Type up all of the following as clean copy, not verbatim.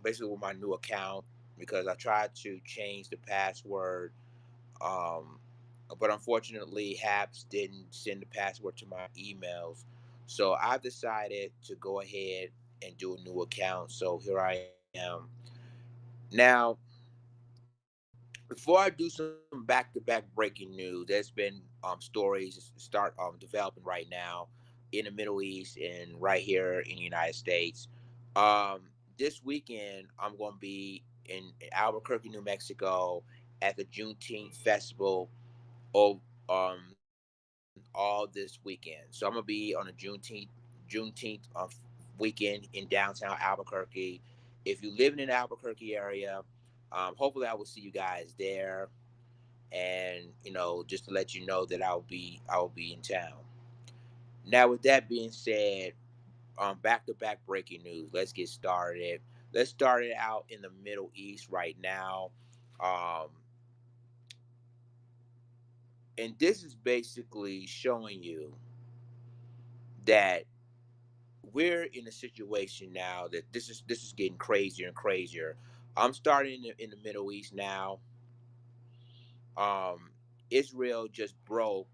basically with my new account because I tried to change the password, um, but unfortunately, Haps didn't send the password to my emails. So I decided to go ahead and do a new account. So here I am. Now, before I do some back-to-back breaking news, there's been stories start developing right now in the Middle East and right here in the United States. This weekend, I'm going to be in Albuquerque, New Mexico, at the Juneteenth festival of all this weekend. So I'm gonna be on a Juneteenth weekend in downtown Albuquerque. If you live in an Albuquerque area, hopefully I will see you guys there. And just to let you know that I will be in town. Now, with that being said, back to back breaking news. Let's get started. Let's start it out in the Middle East right now. Um, and this is basically showing you that we're in a situation now that this is getting crazier and crazier. I'm starting in the Middle East now. Um, Israel just broke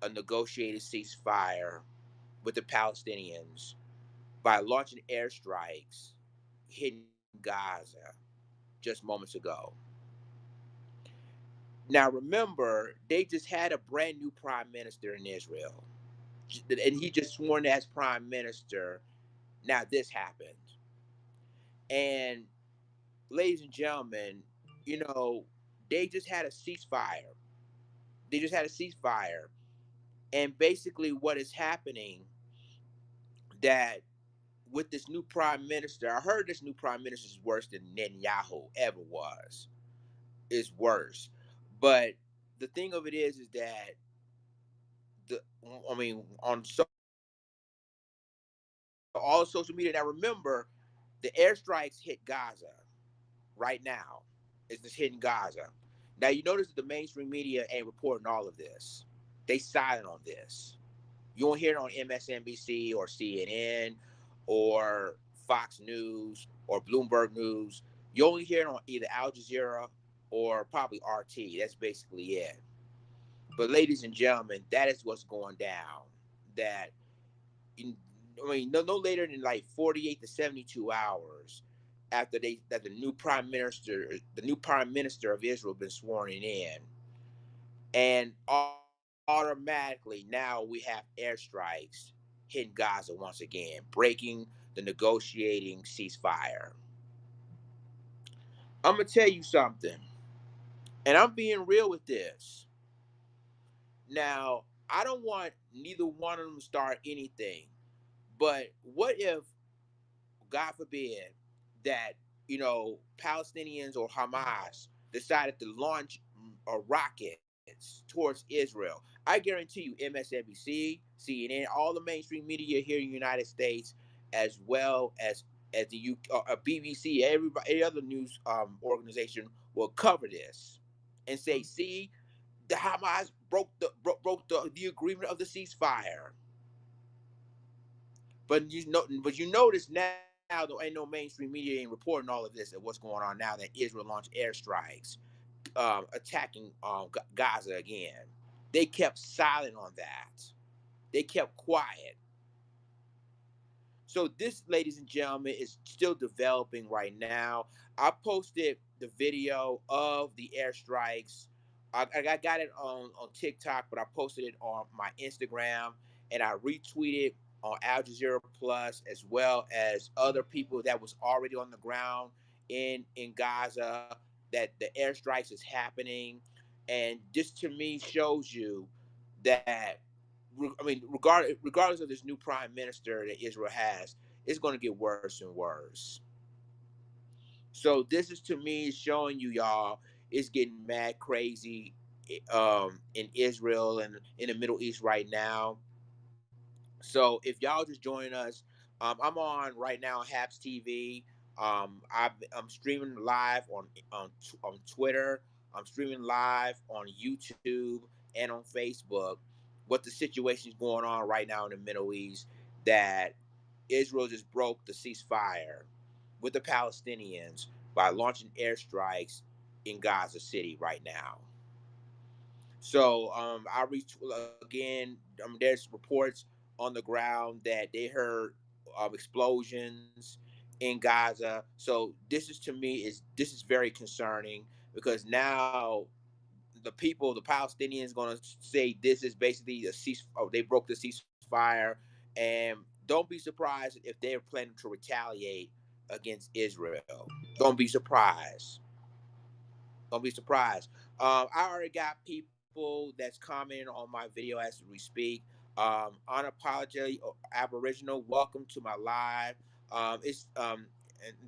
a negotiated ceasefire with the Palestinians by launching airstrikes hitting Gaza just moments ago. Now, remember, they just had a brand new prime minister in Israel, and he just sworn as prime minister. Now, this happened. And ladies and gentlemen, you know, they just had a ceasefire. They just had a ceasefire. And basically, what is happening that with this new prime minister, I heard this new prime minister is worse than Netanyahu ever was. Is worse. But the thing of it is that the I mean, on all of social media. Now remember, the airstrikes hit Gaza right now. It's just hitting Gaza. Now you notice that the mainstream media ain't reporting all of this. They silent on this. You won't hear it on MSNBC or CNN or Fox News or Bloomberg News. You only hear it on either Al Jazeera or probably RT. That's basically it. But ladies and gentlemen, that is what's going down. That in, I mean, no later than like 48 to 72 hours after the new prime minister of Israel, been sworn in, and automatically now we have airstrikes hitting Gaza once again, breaking the negotiating ceasefire. I'm gonna tell you something, and I'm being real with this. Now, I don't want neither one of them to start anything, but what if, God forbid, that Palestinians or Hamas decided to launch rockets towards Israel? I guarantee you, MSNBC, CNN, all the mainstream media here in the United States, as well as the BBC, everybody, every other news organization will cover this and say, "See, the Hamas broke the agreement of the ceasefire." But you notice now there ain't no mainstream media ain't reporting all of this and what's going on now that Israel launched airstrikes, attacking Gaza again. They kept silent on that. They kept quiet. So this, ladies and gentlemen, is still developing right now. I posted the video of the airstrikes. I got it on TikTok, but I posted it on my Instagram, and I retweeted on Al Jazeera Plus, as well as other people that was already on the ground in Gaza, that the airstrikes is happening. And this to me shows you that, I mean, regardless of this new prime minister that Israel has, it's going to get worse and worse. So this is to me showing you, y'all, it's getting mad crazy in Israel and in the Middle East right now. So if y'all just joining us, I'm on right now on Haps TV. I'm streaming live on Twitter. I'm streaming live on YouTube and on Facebook. What the situation is going on right now in the Middle East, that Israel just broke the ceasefire with the Palestinians by launching airstrikes in Gaza City right now. So I reached again. There's reports on the ground that they heard explosions in Gaza. So this is to me is this is very concerning because now the people, the Palestinians, going to say this is basically a cease. Oh, they broke the ceasefire, and don't be surprised if they're planning to retaliate against Israel. Don't be surprised. Don't be surprised. I already got people that's commenting on my video as we speak. Unapologetic Aboriginal, welcome to my live. It's and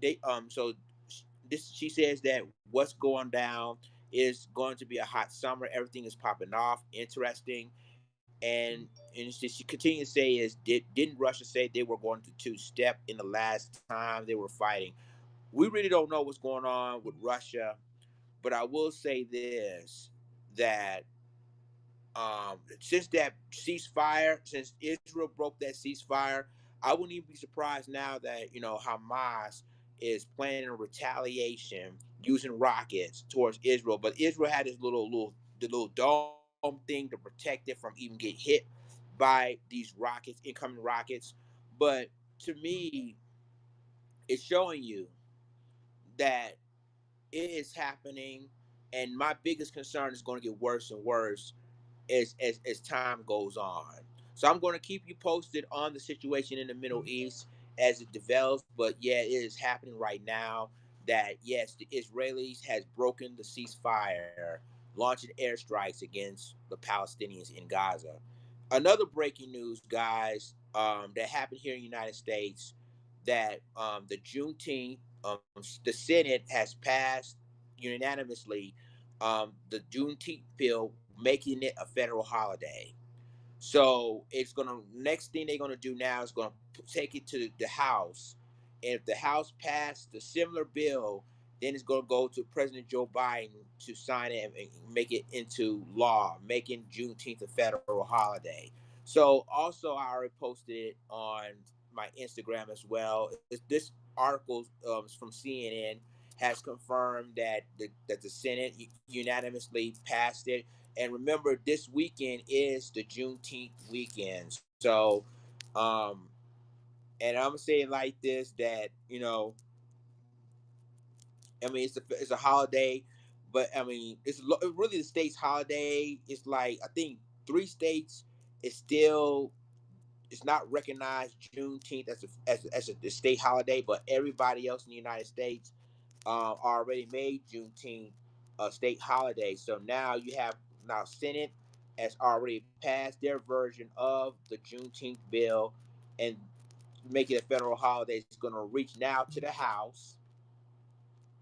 they so this she says that what's going down is going to be a hot summer. Everything is popping off. Interesting. And she continues to say is didn't Russia say they were going to two step in the last time they were fighting? We really don't know what's going on with Russia, but I will say this that since that ceasefire, since Israel broke that ceasefire, I wouldn't even be surprised now that Hamas is planning a retaliation using rockets towards Israel. But Israel had this the little dome thing to protect it from even get hit by these rockets, incoming rockets. But to me, it's showing you that it is happening, and my biggest concern is going to get worse and worse as time goes on. So I'm going to keep you posted on the situation in the Middle East as it develops. But yeah, it is happening right now. That yes, the Israelis has broken the ceasefire, launching airstrikes against the Palestinians in Gaza. Another breaking news, guys, that happened here in the United States, that the Juneteenth, the Senate has passed unanimously the Juneteenth bill, making it a federal holiday. So it's gonna next thing they're gonna do now is gonna take it to the House, and if the House passed the similar bill, then it's gonna go to President Joe Biden to sign it and make it into law, making Juneteenth a federal holiday. So also, I already posted it on my Instagram as well. This article is from CNN has confirmed that the Senate unanimously passed it. And remember, this weekend is the Juneteenth weekend. So, um, and I'm saying like this that I mean, it's a holiday, but I mean, it's really the state's holiday. It's like I think three states is still it's not recognized Juneteenth as a state holiday, but everybody else in the United States already made Juneteenth a state holiday. So now you have now Senate has already passed their version of the Juneteenth bill and make it a federal holiday. It's going to reach now to the House,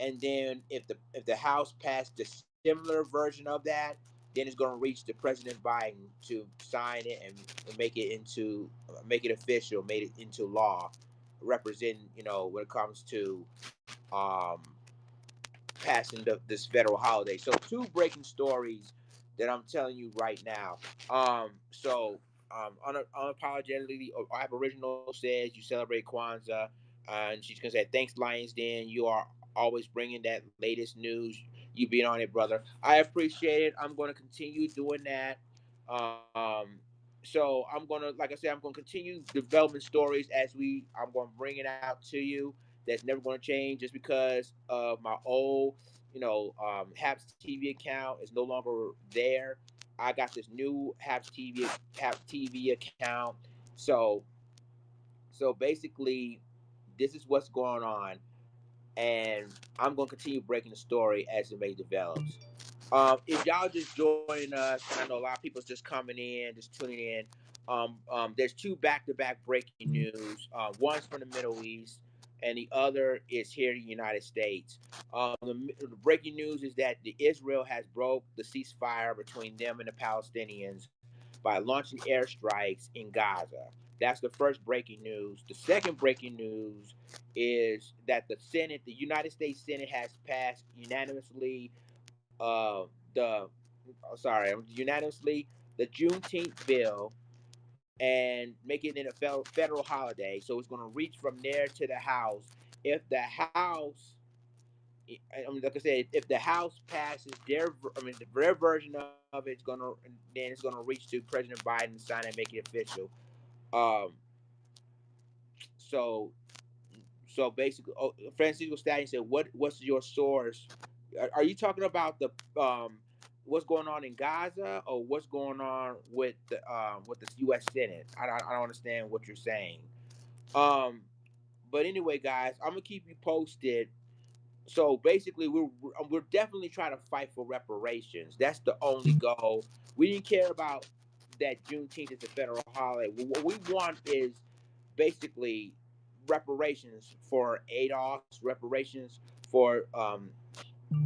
and then if the House passed the similar version of that, then it's going to reach to President Biden to sign it and make it official, made it into law, representing when it comes to um, passing this federal holiday. So two breaking stories that I'm telling you right now. Unapologetically, Aboriginal says you celebrate Kwanzaa, and she's gonna say thanks, Lions Den. You are always bringing that latest news. You being on it, brother. I appreciate it. I'm gonna continue doing that. Um, so I'm gonna, like I said, I'm gonna continue developing stories as I'm gonna bring it out to you. That's never gonna change just because of my old Haps TV account is no longer there. I got this new Haps TV account. So basically, this is what's going on, and I'm gonna continue breaking the story as it may develops. If y'all just joining us, and I know a lot of people's just coming in, just tuning in. There's two back-to-back breaking news. One's from the Middle East, and the other is here in the United States. The breaking news is that Israel has broke the ceasefire between them and the Palestinians by launching airstrikes in Gaza. That's the first breaking news. The second breaking news is that the United States Senate, has passed unanimously the unanimously the Juneteenth bill and make it in a federal holiday. So it's going to reach from there to the House, if the House, I mean, like I said, if the House passes their version of it's gonna, then it's gonna reach to President Biden to sign and make it official. Um, so basically, Francisco Stallion said, What's your source? Are you talking about the what's going on in Gaza, or what's going on with the U.S. Senate? I don't understand what you're saying. Um, but anyway, guys, I'm gonna keep you posted. So basically, we're definitely trying to fight for reparations. That's the only goal. We didn't care about that Juneteenth is a federal holiday. What we want is basically reparations for ADOS, reparations for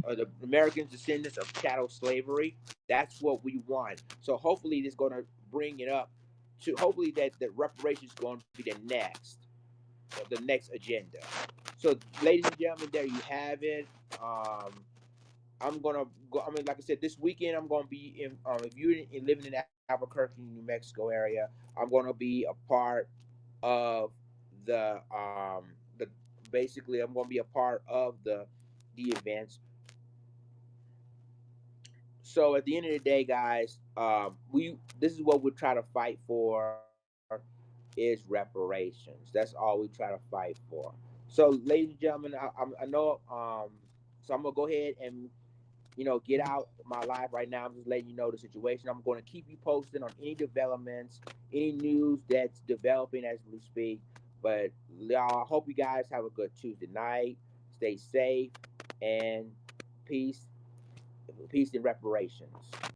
the Americans descendants of chattel slavery. That's what we want. So hopefully, this is going to bring it up to hopefully that reparations is going to be the next agenda. So, ladies and gentlemen, there you have it. Um, I'm gonna go. I mean, like I said, this weekend I'm gonna be in. If you're living in Albuquerque, New Mexico area, I'm gonna be a part of the basically I'm gonna be a part of the events. So at the end of the day, guys, we this is what we try to fight for is reparations. That's all we try to fight for. So, ladies and gentlemen, I know. So I'm gonna go ahead and get out my live right now. I'm just letting you know the situation. I'm going to keep you posted on any developments, any news that's developing as we speak. But y'all, I hope you guys have a good Tuesday night. Stay safe and peace, peace and reparations.